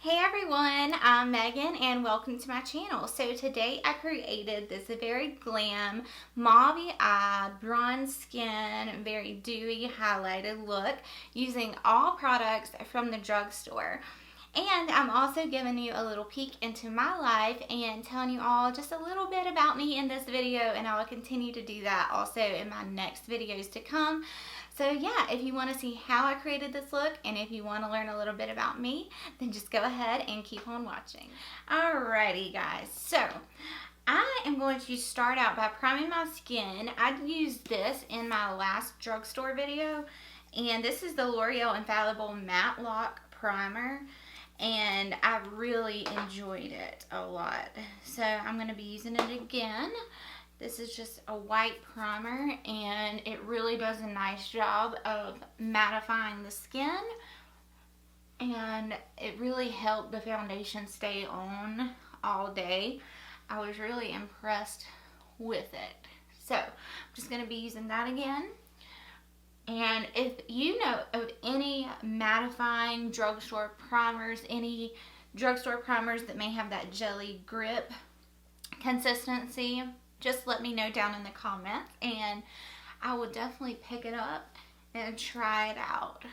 Hey everyone, I'm Megan and welcome to my channel. So today I created this very glam, mauve-eyed, bronze skin, very dewy highlighted look using all products from the drugstore. And I'm also giving you a little peek into my life and telling you all just a little bit about me in this video, and I will continue to do that also in my next videos to come. So yeah, if you want to see how I created this look and if you want to learn a little bit about me, then just go ahead and keep on watching. Alrighty guys, so I am going to start out by priming my skin. I used this in my last drugstore video, and this is the L'Oreal Infallible Matte Lock Primer, and I really enjoyed it a lot. So I'm going to be using it again. This is just a white primer, and it really does a nice job of mattifying the skin, and it really helped the foundation stay on all day. I was really impressed with it. So I'm just going to be using that again. And if you know of any mattifying drugstore primers, any drugstore primers that may have that jelly grip consistency, just let me know down in the comments and I will definitely pick it up and try it out.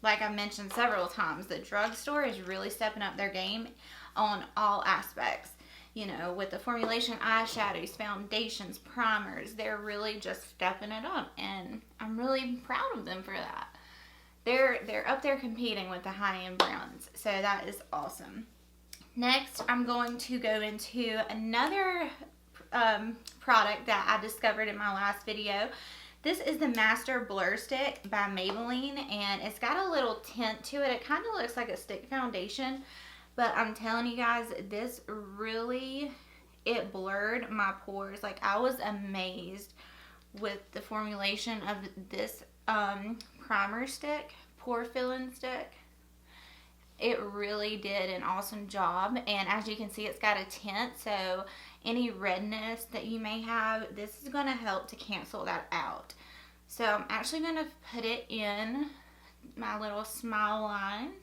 Like I mentioned several times, the drugstore is really stepping up their game on all aspects. You know, with the formulation eyeshadows, foundations, primers, they're really just stepping it up, and I'm really proud of them for that. They're up there competing with the high-end brands, so that is awesome. Next, I'm going to go into another product that I discovered in my last video. This is the Master Blur Stick by Maybelline, and it's got a little tint to it. It kind of looks like a stick foundation, but I'm telling you guys, this really, it blurred my pores. Like, I was amazed with the formulation of this primer stick, pore filling stick. It really did an awesome job, and as you can see, it's got a tint, so any redness that you may have, this is going to help to cancel that out. So I'm actually going to put it in my little smile lines,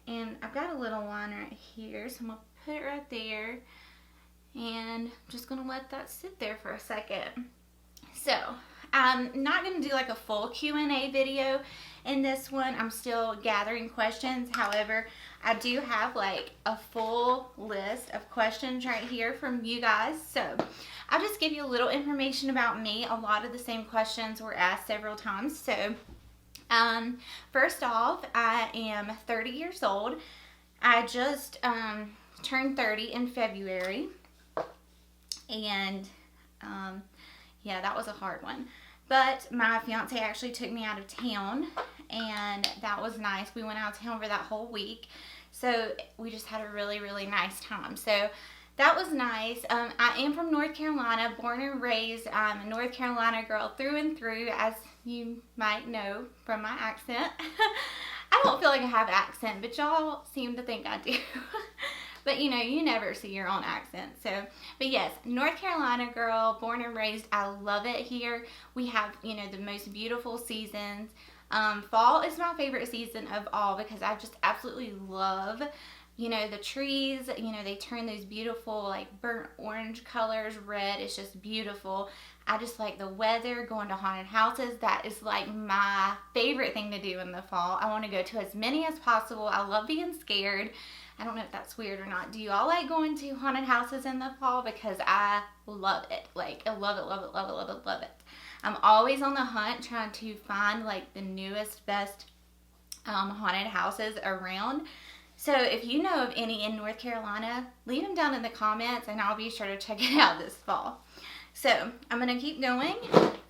and I've got a little line right here, so I'm going to put it right there, and I'm just going to let that sit there for a second. So I'm not going to do like a full Q&A video in this one. I'm still gathering questions. However, I do have like a full list of questions right here from you guys. So I'll just give you a little information about me. A lot of the same questions were asked several times. So first off, I am 30 years old. I just turned 30 in February. And yeah, that was a hard one. But my fiance actually took me out of town, and that was nice. We went out of town for that whole week, so we just had a really, really nice time. So that was nice. I am from North Carolina, born and raised. I'm a North Carolina girl through and through, as you might know from my accent. I don't feel like I have an accent, but y'all seem to think I do. But you know, you never see your own accent. So, but yes, North Carolina girl, born and raised. I love it here. We have, you know, the most beautiful seasons. Fall is my favorite season of all because I just absolutely love, you know, the trees. You know, they turn those beautiful like burnt orange colors, red. It's just beautiful. I just like the weather, going to haunted houses. That is like my favorite thing to do in the fall. I want to go to as many as possible. I love being scared. I don't know if that's weird or not. Do you all like going to haunted houses in the fall? Because I love it. Like, I love it, love it, love it, love it, love it. I'm always on the hunt trying to find like the newest, best haunted houses around. So if you know of any in North Carolina, leave them down in the comments and I'll be sure to check it out this fall. So I'm going to keep going.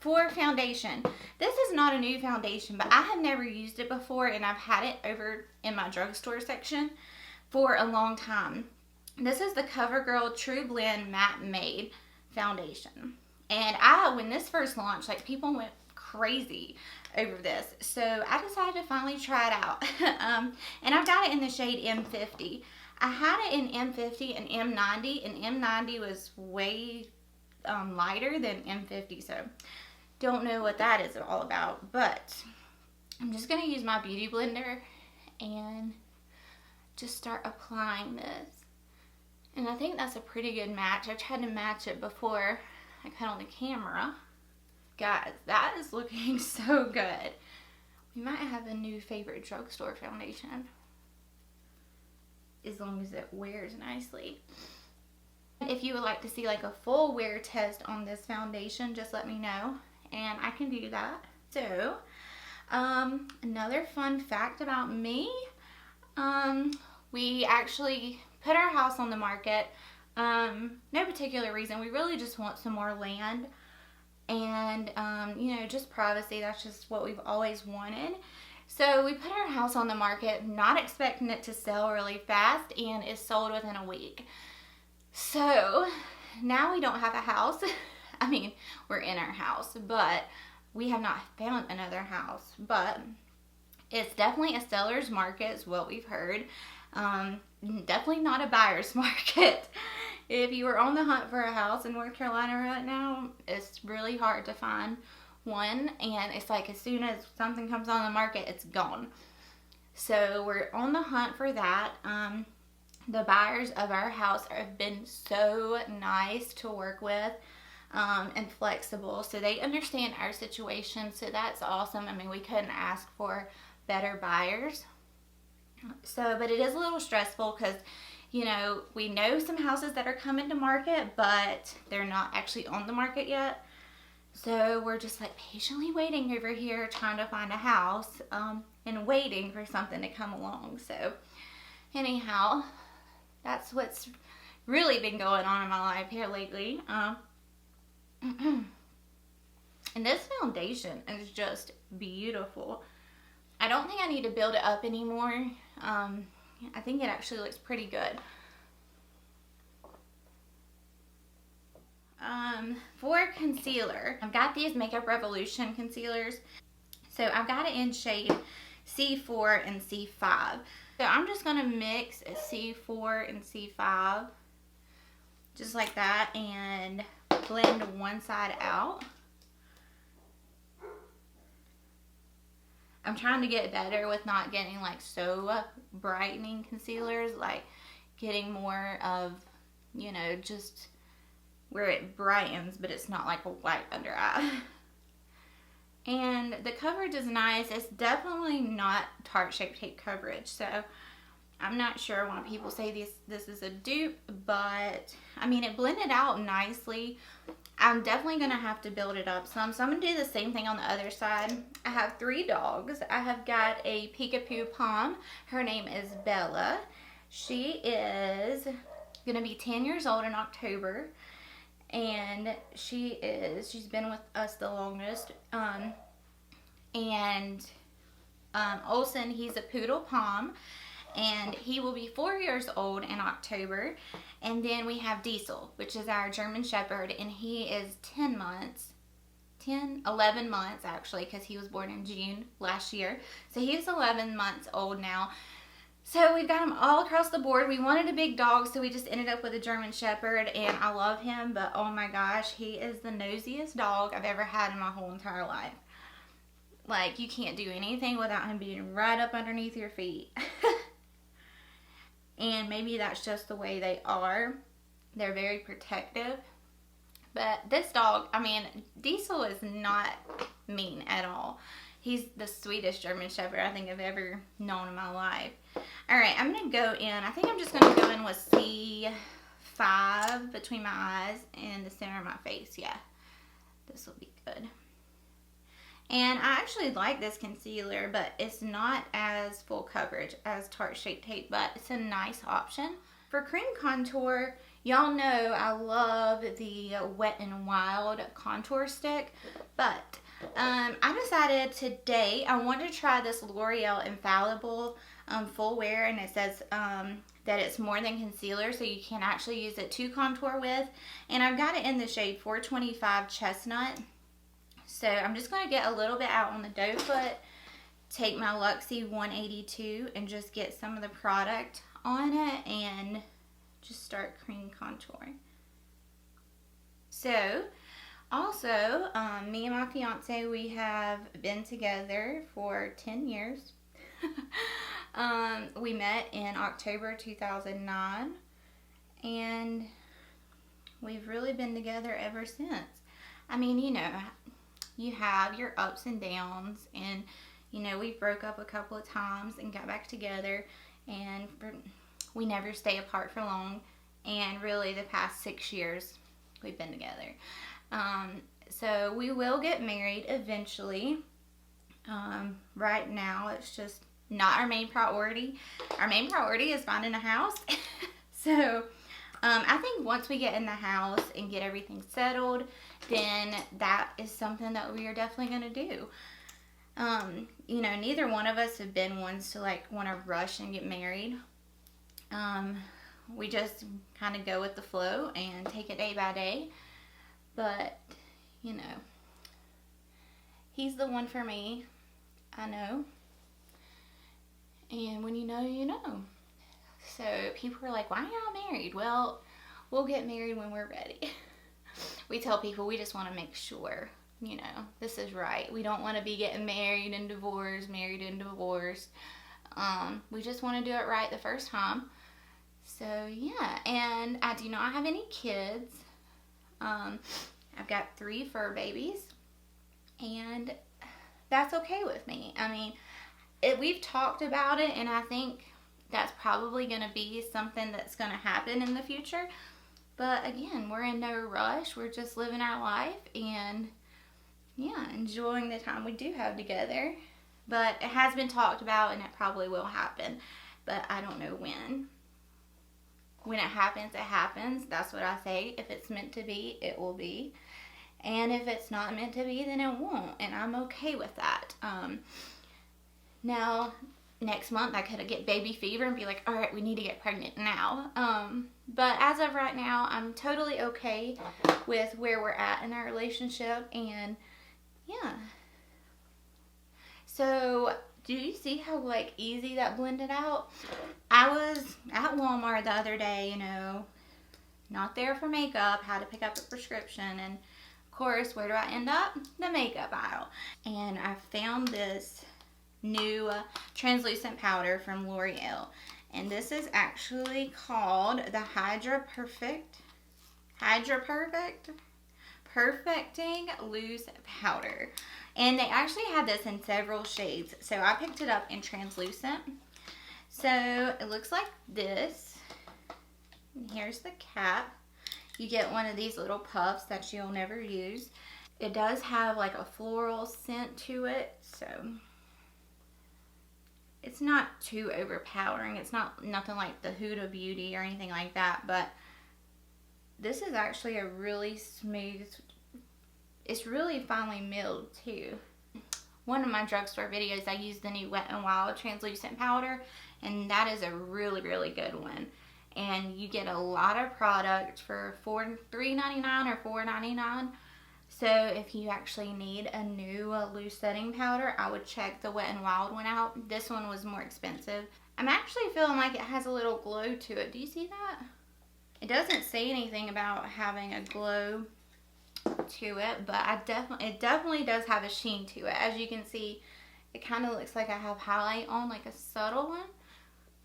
For foundation, this is not a new foundation, but I have never used it before, and I've had it over in my drugstore section for a long time. This is the CoverGirl True Blend Matte Made Foundation. And when this first launched, like, people went crazy over this. So I decided to finally try it out. And I've got it in the shade M50. I had it in M50 and M90, and M90 was way lighter than M50. So don't know what that is all about. But I'm just going to use my beauty blender and just start applying this. And I think that's a pretty good match. I tried to match it before I cut on the camera. Guys, that is looking so good. We might have a new favorite drugstore foundation, as long as it wears nicely. If you would like to see like a full wear test on this foundation, just let me know and I can do that. So, another fun fact about me, we actually put our house on the market. No particular reason. We really just want some more land and, you know, just privacy. That's just what we've always wanted. So we put our house on the market, not expecting it to sell really fast, and it sold within a week. So now we don't have a house. I mean, we're in our house, but we have not found another house. But it's definitely a seller's market is what we've heard. Definitely not a buyer's market. If you are on the hunt for a house in North Carolina right now, it's really hard to find one, and it's like as soon as something comes on the market, it's gone. So we're on the hunt for that. The buyers of our house have been so nice to work with, and flexible, so they understand our situation, so that's awesome. I mean, we couldn't ask for better buyers. So, but it is a little stressful because, you know, we know some houses that are coming to market, but they're not actually on the market yet. So we're just like patiently waiting over here, trying to find a house, and waiting for something to come along. So anyhow, that's what's really been going on in my life here lately. And this foundation is just beautiful. I don't think I need to build it up anymore. I think it actually looks pretty good. For concealer, I've got these Makeup Revolution concealers. So I've got it in shade C4 and C5. So I'm just going to mix a C4 and C5 just like that and blend one side out. I'm trying to get better with not getting like so brightening concealers, like getting more of, you know, just where it brightens, but it's not like a white under eye. And the coverage is nice. It's definitely not Tarte Shape Tape coverage, so I'm not sure why people say this is a dupe, but I mean, it blended out nicely. I'm definitely going to have to build it up some. So I'm going to do the same thing on the other side. I have 3 dogs. I have got a Peekapoo Pom. Her name is Bella. She is going to be 10 years old in October. And she's been with us the longest. Olsen, he's a Poodle Pom. And he will be 4 years old in October. And then we have Diesel, which is our German Shepherd, and he is 11 months actually, because he was born in June last year. So he's 11 months old now. So we've got them all across the board. We wanted a big dog, so we just ended up with a German Shepherd, and I love him, but oh my gosh, he is the nosiest dog I've ever had in my whole entire life. Like, you can't do anything without him being right up underneath your feet. And maybe that's just the way they are. They're very protective. But this dog, I mean, Diesel is not mean at all. He's the sweetest German Shepherd I think I've ever known in my life. Alright, I'm going to go in. I think I'm just going to go in with C5 between my eyes and the center of my face. Yeah, this will be good. And I actually like this concealer, but it's not as full coverage as Tarte Shape Tape, but it's a nice option. For cream contour, y'all know I love the Wet n Wild contour stick, but I decided today I want to try this L'Oreal Infallible Full Wear, and it says that it's more than concealer, so you can actually use it to contour with. And I've got it in the shade 425 Chestnut. So I'm just going to get a little bit out on the doe foot, take my Luxie 182 and just get some of the product on it and just start cream contouring. So also, me and my fiance, we have been together for 10 years. We met in October 2009, and we've really been together ever since. I mean, you know, you have your ups and downs, and you know, we broke up a couple of times and got back together, and we never stay apart for long. And really, the past 6 years, we've been together. So we will get married eventually. Right now, it's just not our main priority. Our main priority is finding a house. So I think once we get in the house and get everything settled, then that is something that we are definitely going to do. You know, neither one of us have been ones to like want to rush and get married. We just kind of go with the flow and take it day by day. But, you know, he's the one for me. I know. And when you know, you know. So people are like, why are y'all married? Well, we'll get married when we're ready. We tell people we just want to make sure, you know, this is right. We don't want to be getting married and divorced, married and divorced. We just want to do it right the first time. So yeah, and I do not have any kids. I've got 3 fur babies, and that's okay with me. I mean, we've talked about it, and I think that's probably going to be something that's going to happen in the future. But again, we're in no rush. We're just living our life and, yeah, enjoying the time we do have together. But it has been talked about, and it probably will happen. But I don't know when. When it happens, it happens. That's what I say. If it's meant to be, it will be. And if it's not meant to be, then it won't. And I'm okay with that. Now, next month, I could get baby fever and be like, all right, we need to get pregnant now. But as of right now, I'm totally okay with where we're at in our relationship. And, yeah. So, do you see how, like, easy that blended out? I was at Walmart the other day, you know, not there for makeup, had to pick up a prescription, and, of course, where do I end up? The makeup aisle. And I found this new translucent powder from L'Oreal. And this is actually called the Hydra Perfecting Loose Powder. And they actually had this in several shades. So I picked it up in translucent. So it looks like this. And here's the cap. You get one of these little puffs that you'll never use. It does have like a floral scent to it. So it's not too overpowering. It's not nothing like the Huda Beauty or anything like that. But this is actually a really smooth, it's really finely milled too. One of my drugstore videos, I used the new Wet n Wild translucent powder, and that is a really, really good one. And you get a lot of product for $3.99 or $4.99. So if you actually need a new loose setting powder, I would check the Wet n Wild one out. This one was more expensive. I'm actually feeling like it has a little glow to it. Do you see that? It doesn't say anything about having a glow to it, but it definitely does have a sheen to it. As you can see, it kind of looks like I have highlight on, like a subtle one.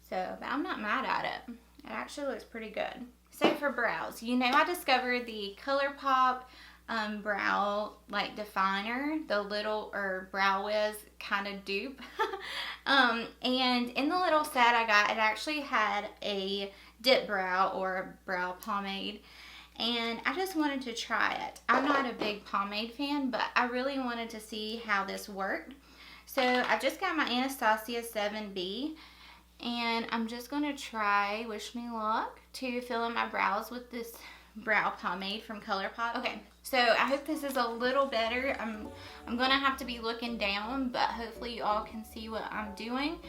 So, but I'm not mad at it. It actually looks pretty good. So for brows, you know, I discovered the ColourPop brow like definer, the little Brow Wiz kind of dupe. And in the little set I got, it actually had a dip brow or brow pomade, and I just wanted to try it. I'm not a big pomade fan, but I really wanted to see how this worked. So I just got my Anastasia 7B, and I'm just going to try, wish me luck, to fill in my brows with this brow pomade from ColourPop. Okay, so I hope this is a little better. I'm going to have to be looking down, but hopefully you all can see what I'm doing.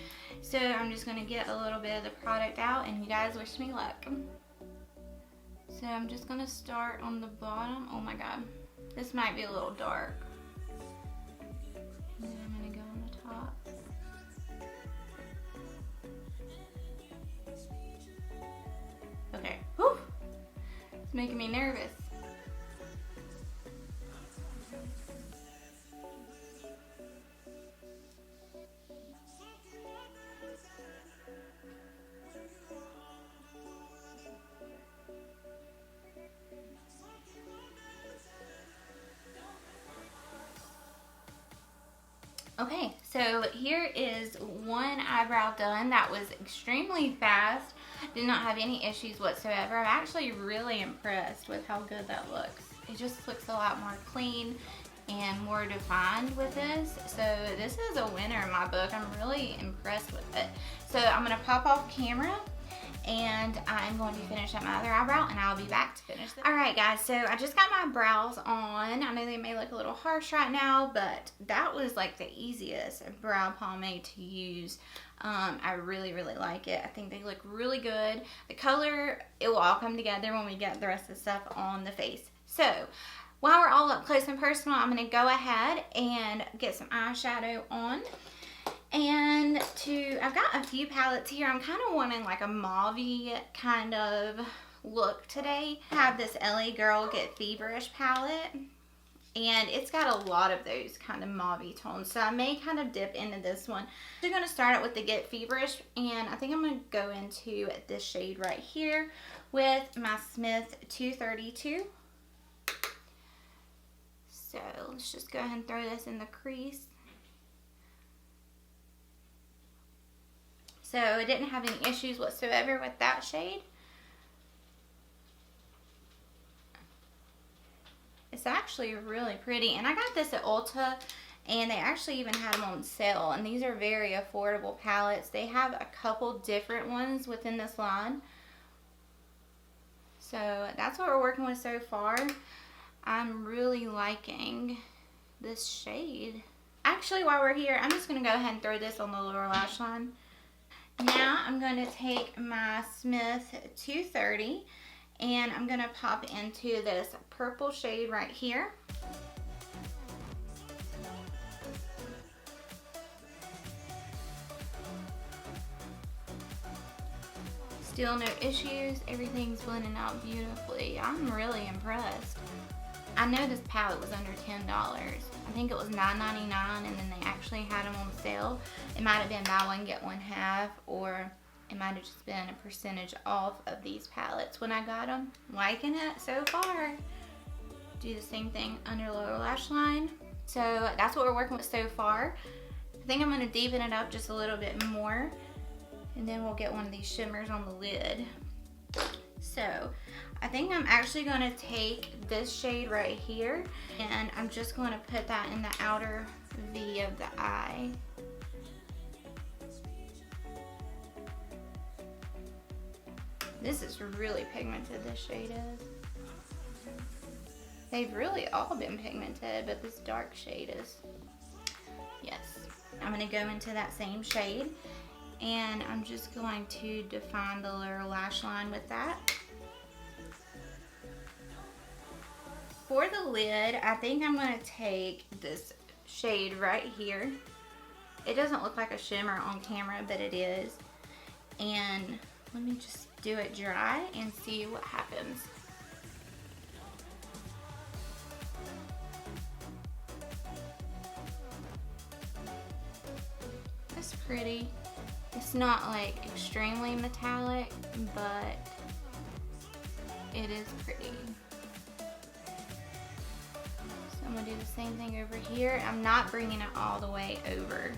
So I'm just going to get a little bit of the product out, and you guys wish me luck. So I'm just going to start on the bottom. Oh my god, this might be a little dark. And then I'm going to go on the top. Okay, whew. It's making me nervous. Okay, so here is one eyebrow done. That was extremely fast. Did not have any issues whatsoever. I'm actually really impressed with how good that looks. It just looks a lot more clean and more defined with this. So this is a winner in my book. I'm really impressed with it. So I'm gonna pop off camera and I'm going to finish up my other eyebrow and I'll be back to finish it. Alright guys, so I just got my brows on. I know they may look a little harsh right now, but that was like the easiest brow pomade to use. I really like it. I think they look really good. The color, it will all come together when we get the rest of the stuff on the face. So while we're all up close and personal, I'm going to go ahead and get some eyeshadow on. And I've got a few palettes here. I'm kind of wanting like a mauve-y kind of look today. I have this LA Girl Get Feverish palette, and it's got a lot of those kind of mauve tones, so I may kind of dip into this one. I'm going to start out with the Get Feverish, and I think I'm going to go into this shade right here with my Smith 232. So let's just go ahead and throw this in the crease. So I didn't have any issues whatsoever with that shade. It's actually really pretty, and I got this at Ulta, and they actually even had them on sale, and these are very affordable palettes. They have a couple different ones within this line. So that's what we're working with so far. I'm really liking this shade. Actually, while we're here, I'm just going to go ahead and throw this on the lower lash line. Now I'm going to take my Smith 230 and I'm going to pop into this purple shade right here. Still no issues. Everything's blending out beautifully. I'm really impressed. I know this palette was under $10. I think it was $9.99, and then they actually had them on sale. It might have been buy one get one half, or it might have just been a percentage off of these palettes when I got them. Liking it so far. Do the same thing under lower lash line. So that's what we're working with so far. I think I'm going to deepen it up just a little bit more, and then we'll get one of these shimmers on the lid. So I think I'm actually going to take this shade right here, and I'm just going to put that in the outer V of the eye. This is really pigmented, this shade is. They've really all been pigmented, but this dark shade is, yes. I'm going to go into that same shade, and I'm just going to define the lower lash line with that. For the lid, I think I'm going to take this shade right here. It doesn't look like a shimmer on camera, but it is. And let me just do it dry and see what happens. That's pretty. It's not like extremely metallic, but it is pretty. I'm going to do the same thing over here. I'm not bringing it all the way over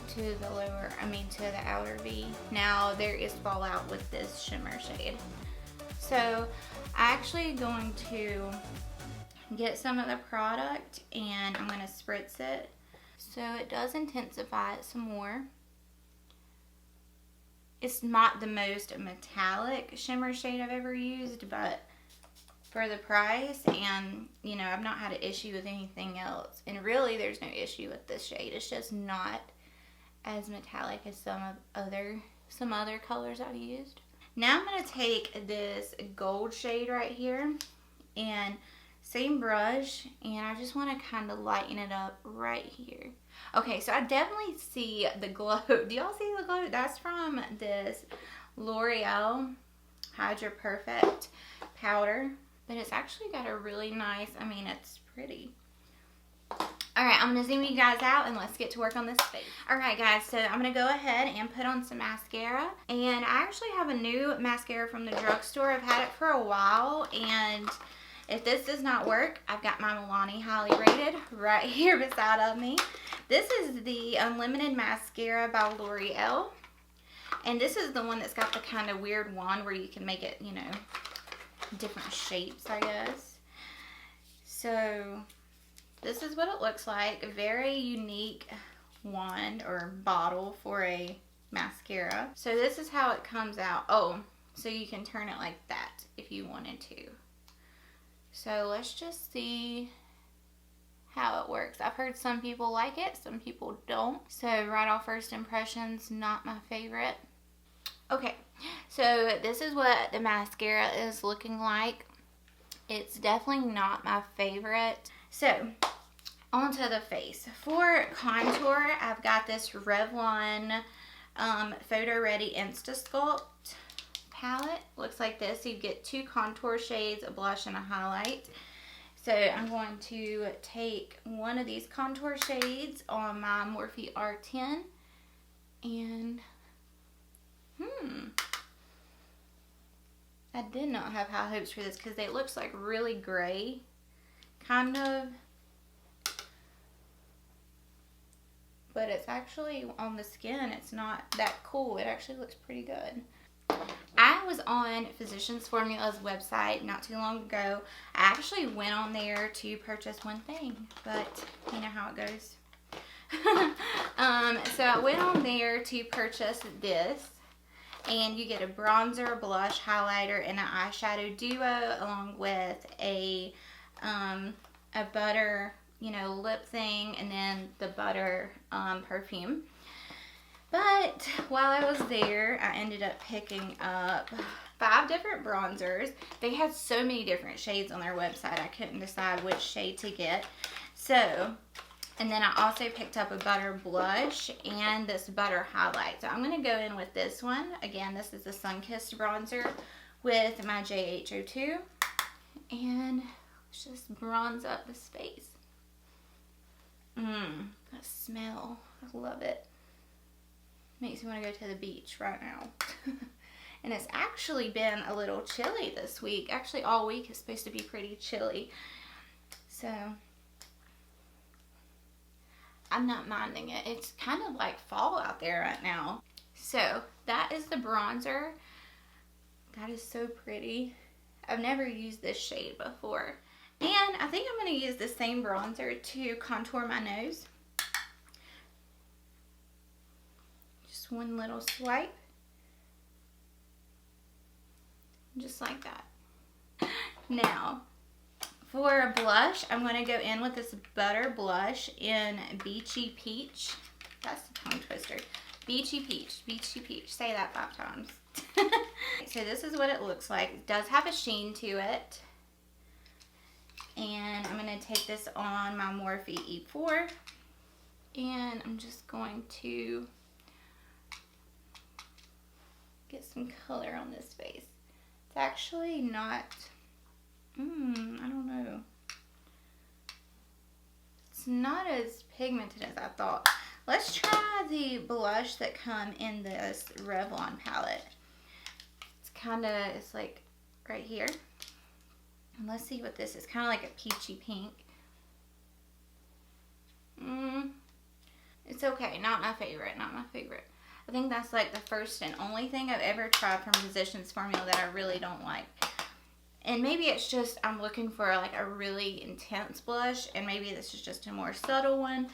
to the to the outer V. Now there is fallout with this shimmer shade. So I'm actually going to get some of the product and I'm going to spritz it. So it does intensify it some more. It's not the most metallic shimmer shade I've ever used, but for the price, and you know, I've not had an issue with anything else, and really there's no issue with this shade. It's just not as metallic as some other colors I've used. Now I'm going to take this gold shade right here, and same brush, and I just want to kind of lighten it up right here. Okay, so I definitely see the glow. Do y'all see the glow? That's from this L'Oreal Hydra Perfect powder. But it's actually got a really nice, it's pretty. Alright, I'm going to zoom you guys out and let's get to work on this face. Alright guys, so I'm going to go ahead and put on some mascara. And I actually have a new mascara from the drugstore. I've had it for a while and If this does not work, I've got my Milani Highly Rated right here beside of me. This is the Unlimited Mascara by L'Oreal. And this is the one that's got the kind of weird wand where you can make it, you know, different shapes, I guess. So this is what it looks like. A very unique wand or bottle for a mascara. So this is how it comes out. Oh, so you can turn it like that if you wanted to. So let's just see how it works. I've heard some people like it, some people don't. So right off first impressions, not my favorite. Okay, so this is what the mascara is looking like. It's definitely not my favorite. So onto the face. For contour, I've got this Revlon Photo Ready Insta Sculpt palette. Looks like this. You get 2 contour shades, a blush, and a highlight. So I'm going to take one of these contour shades on my Morphe R10 and I did not have high hopes for this because it looks like really gray, kind of, but it's actually on the skin, it's not that cool. It actually looks pretty good. I was on Physicians Formula's website not too long ago. I actually went on there to purchase one thing, but you know how it goes. So I went on there to purchase this, and you get a bronzer, blush, highlighter, and an eyeshadow duo, along with a butter, you know, lip thing, and then the butter perfume. But while I was there, I ended up picking up 5 different bronzers. They had so many different shades on their website, I couldn't decide which shade to get. So, and then I also picked up a butter blush and this butter highlight. So I'm going to go in with this one. Again, this is the Sunkissed bronzer with my JH02. And let's just bronze up this face. That smell. I love it. Makes me want to go to the beach right now. And it's actually been a little chilly this week. Actually, all week is supposed to be pretty chilly. So I'm not minding it. It's kind of like fall out there right now. So that is the bronzer. That is so pretty. I've never used this shade before. And I think I'm going to use the same bronzer to contour my nose. Just one little swipe. Just like that. Now, for a blush, I'm going to go in with this butter blush in Beachy Peach. That's the tongue twister. Beachy Peach. Beachy Peach. Say that 5 times. So this is what it looks like. It does have a sheen to it. And I'm going to take this on my Morphe E4. And I'm just going to get some color on this face. It's actually not, I don't know. It's not as pigmented as I thought. Let's try the blush that come in this Revlon palette. It's kind of, it's like right here. And let's see what this is. Kind of like a peachy pink. It's okay. Not my favorite. Not my favorite. I think that's like the first and only thing I've ever tried from Physicians Formula that I really don't like. And maybe it's just I'm looking for like a really intense blush, and maybe this is just a more subtle one.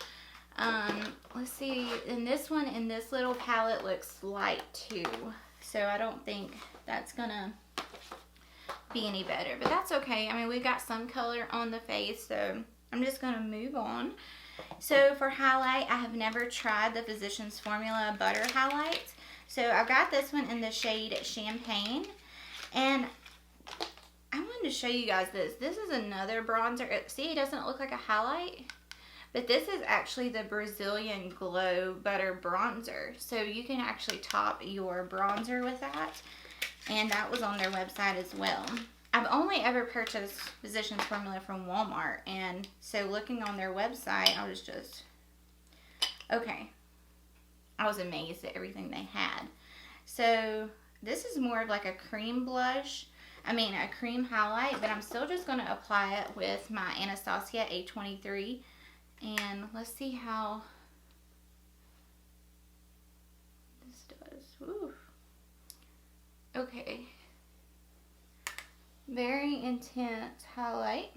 Let's see. And this one in this little palette looks light too. So I don't think that's gonna be any better, but that's okay. I mean, we've got some color on the face, so I'm just gonna move on. So for highlight, I have never tried the Physicians Formula Butter Highlight. So I've got this one in the shade Champagne. And I wanted to show you guys this. This is another bronzer. See, it doesn't look like a highlight. But this is actually the Brazilian Glow Butter Bronzer. So you can actually top your bronzer with that. And that was on their website as well. I've only ever purchased Physicians Formula from Walmart, and so looking on their website, I was just, okay. I was amazed at everything they had. So this is more of like a cream blush. a cream highlight, but I'm still just going to apply it with my Anastasia A23. And let's see how this does. Ooh. Okay. Very intense highlight.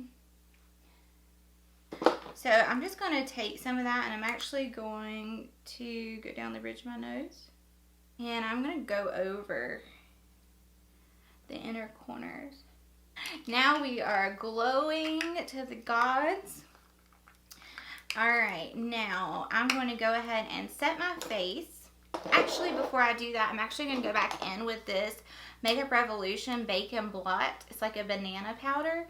So I'm just going to take some of that, and I'm actually going to go down the ridge of my nose. And I'm going to go over the inner corners. Now we are glowing to the gods. Alright, now I'm going to go ahead and set my face. Actually, before I do that, I'm actually going to go back in with this Makeup Revolution Bacon Blot. It's like a banana powder.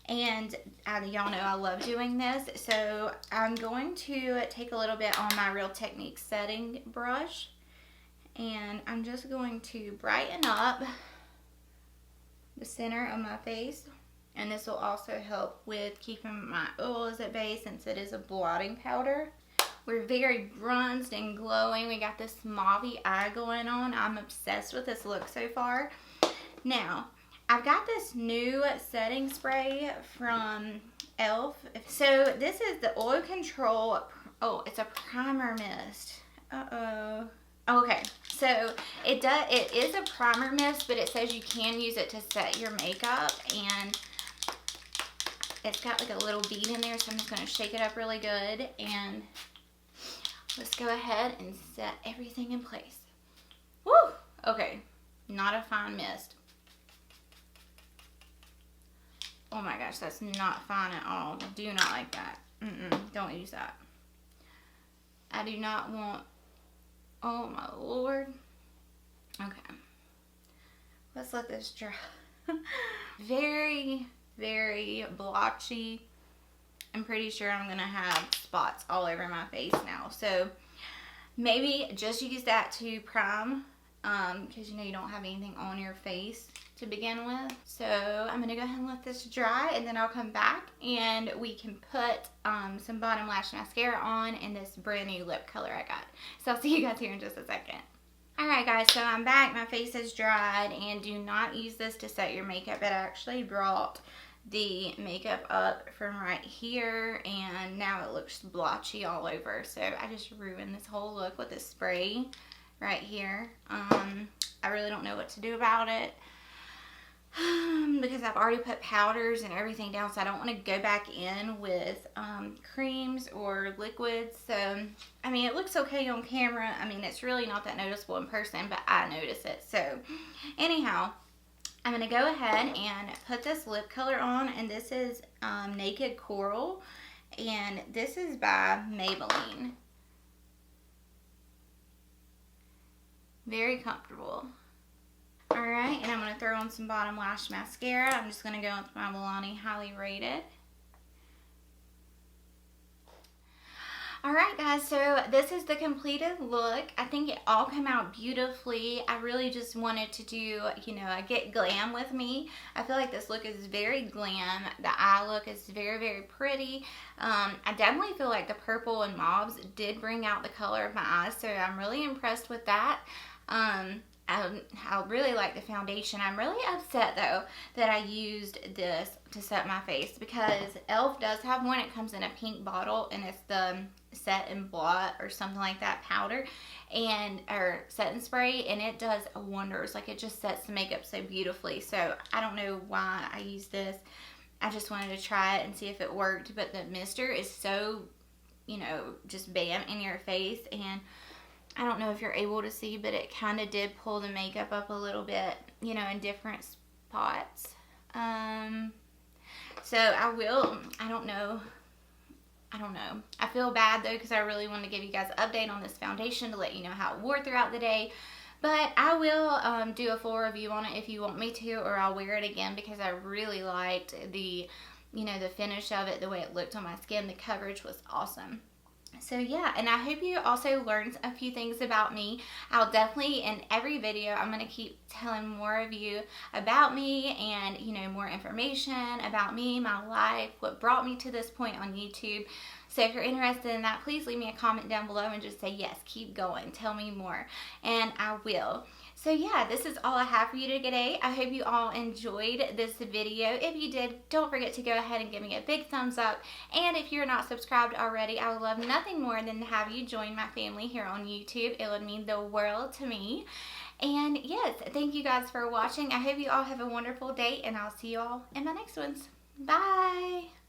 And y'all know I love doing this. So I'm going to take a little bit on my Real Techniques setting brush. And I'm just going to brighten up the center of my face. And this will also help with keeping my oils at bay since it is a blotting powder. We're very bronzed and glowing. We got this mauve eye going on. I'm obsessed with this look so far. Now, I've got this new setting spray from e.l.f. So this is the Oil Control, oh, it's a primer mist. Uh-oh. Okay, so it is a primer mist, but it says you can use it to set your makeup, and it's got like a little bead in there, so I'm just going to shake it up really good, and let's go ahead and set everything in place. Woo! Okay, not a fine mist. Oh my gosh, that's not fine at all. Do not like that. Don't use that. I do not want... Oh my Lord. Okay. Let's let this dry. Very, very blotchy. I'm pretty sure I'm going to have spots all over my face now. So maybe just use that to prime. Because you know you don't have anything on your face to begin with. So I'm going to go ahead and let this dry, and then I'll come back and we can put some bottom lash mascara on and this brand new lip color I got. So I'll see you guys here in just a second. Alright guys, so I'm back. My face is dried, and do not use this to set your makeup. It actually brought the makeup up from right here, and now it looks blotchy all over. So I just ruined this whole look with this spray right here. I really don't know what to do about it because I've already put powders and everything down, so I don't want to go back in with creams or liquids. So I mean, it looks okay on camera. I mean, it's really not that noticeable in person, but I notice it. So anyhow, I'm going to go ahead and put this lip color on, and this is Naked Coral, and this is by Maybelline. Very comfortable. Alright, and I'm going to throw on some bottom lash mascara. I'm just going to go with my Milani Highly Rated. Alright guys, so this is the completed look. I think it all came out beautifully. I really just wanted to do, you know, a get glam with me. I feel like this look is very glam. The eye look is very, very pretty. I definitely feel like the purple and mauves did bring out the color of my eyes, so I'm really impressed with that. I really like the foundation. I'm really upset though that I used this to set my face, because e.l.f. does have one. It comes in a pink bottle, and it's the set and blot or something like that powder, or set and spray, and it does wonders. Like, it just sets the makeup so beautifully. So I don't know why I used this. I just wanted to try it and see if it worked, but the mister is so, you know, just bam in your face, and I don't know if you're able to see, but it kind of did pull the makeup up a little bit, you know, in different spots. So I don't know. I feel bad though, because I really want to give you guys an update on this foundation to let you know how it wore throughout the day. But I will do a full review on it if you want me to, or I'll wear it again, because I really liked the, you know, the finish of it, the way it looked on my skin. The coverage was awesome. So yeah, and I hope you also learned a few things about me. I'll definitely, in every video, I'm going to keep telling more of you about me, and, you know, more information about me, my life, what brought me to this point on YouTube. So if you're interested in that, please leave me a comment down below and just say, yes, keep going, tell me more, and I will. So yeah, this is all I have for you today. I hope you all enjoyed this video. If you did, don't forget to go ahead and give me a big thumbs up. And if you're not subscribed already, I would love nothing more than to have you join my family here on YouTube. It would mean the world to me. And yes, thank you guys for watching. I hope you all have a wonderful day, and I'll see you all in my next ones. Bye!